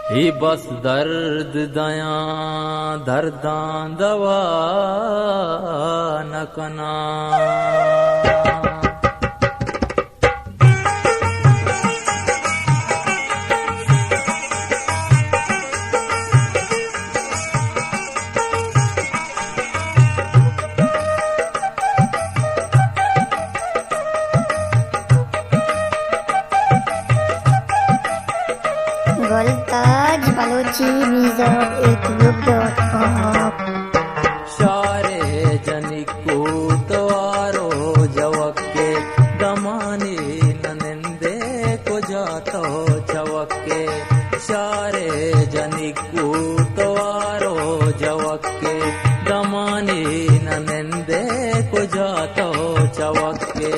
ही बस दर्द दया दर्दां दवा न कना। Goltaj Balochi Music@youtube.com शारे जनिकू द्वारो जवके दमाने ननंदे को जातो चवके। शारे जनिकू द्वारो जवके दमाने ननंदे को जातो चवके।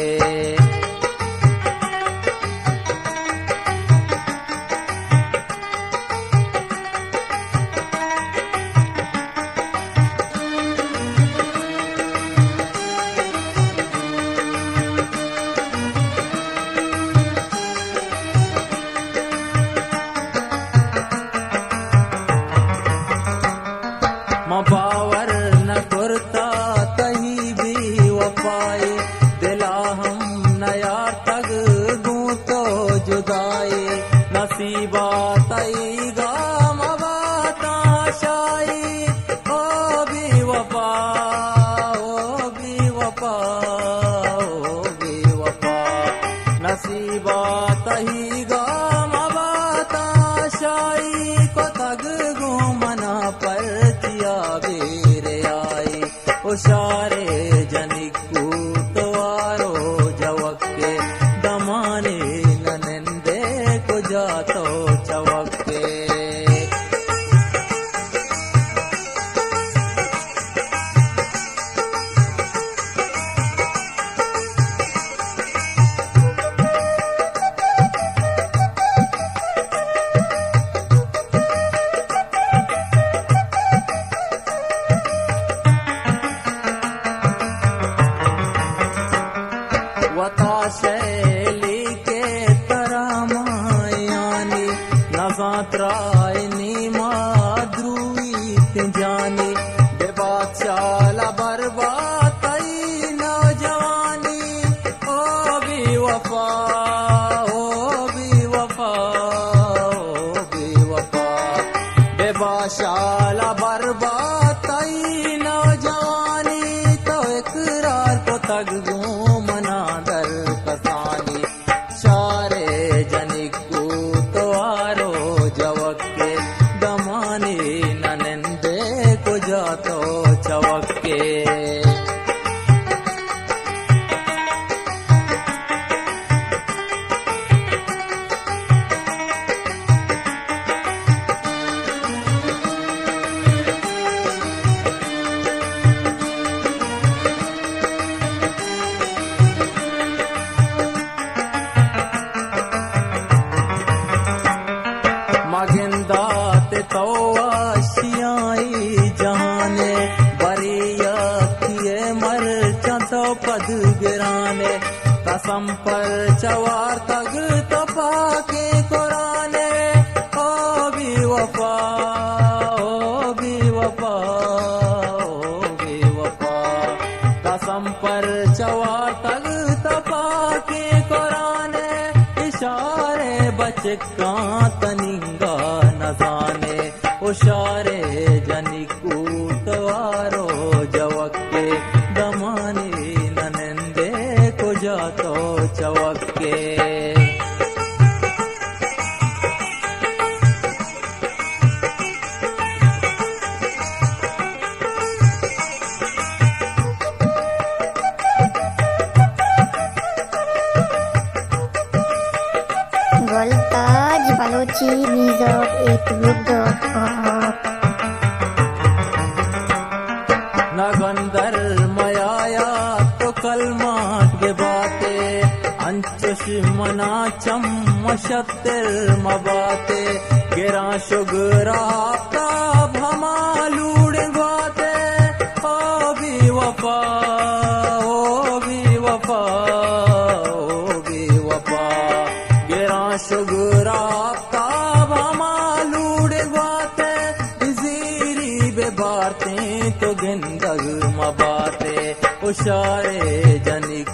बावर न कुर्ता तही भी वफाई दिला हम नया तग दूं तो जुदाई नसीबा तई गाम बाता शाई। ओ भी वफा ओ भी वफा ओ भी वफा नसीबा तही गाम बाता शाई को तग घूमना पर बेरे आई। उशारे जनिकू द्वारो जवके दमाने ननंदे को जातो चवके। वता शैली के तरह मायानी नजात्रायनी माद्रुई जानी बेबादशाला बर्बातई नौजवानी। ओ भी वफा ओ भी वफा ओ भी वफा बेबादशाला बर्बातई नौजवानी तो इकरार को तग मना दर कसानी। शारे जनिकू द्वारो जवके दमाने ननंदे को जातो चवके। मगिंदात तो आशियाई जहाने बरिया किए मर चंतो पद गिराने कसम पर चवार तग तो पाके कुराने। ओ भी वफा ओ भी वफा ओ भी वफा कसम पर चवार तग तो पाके कुराने। इशारे बचका तनिंगा न जाने उशारे जनिकू द्वारो जवके दमाने ननंदे को जातो चवके। Goltaj Balochi Music@youtube.com नगंदर मयाया तो कलमात के बाते अंचुश मना चम्मशत्तर मबाते गिरा शुगरा का भमालूड़ बाते। ओ भी वफा ओ भी वफा ओ भी वफा गिरा शुगरा का भमालूड़ भारती तो गिंदग मबाते उशारे जनिक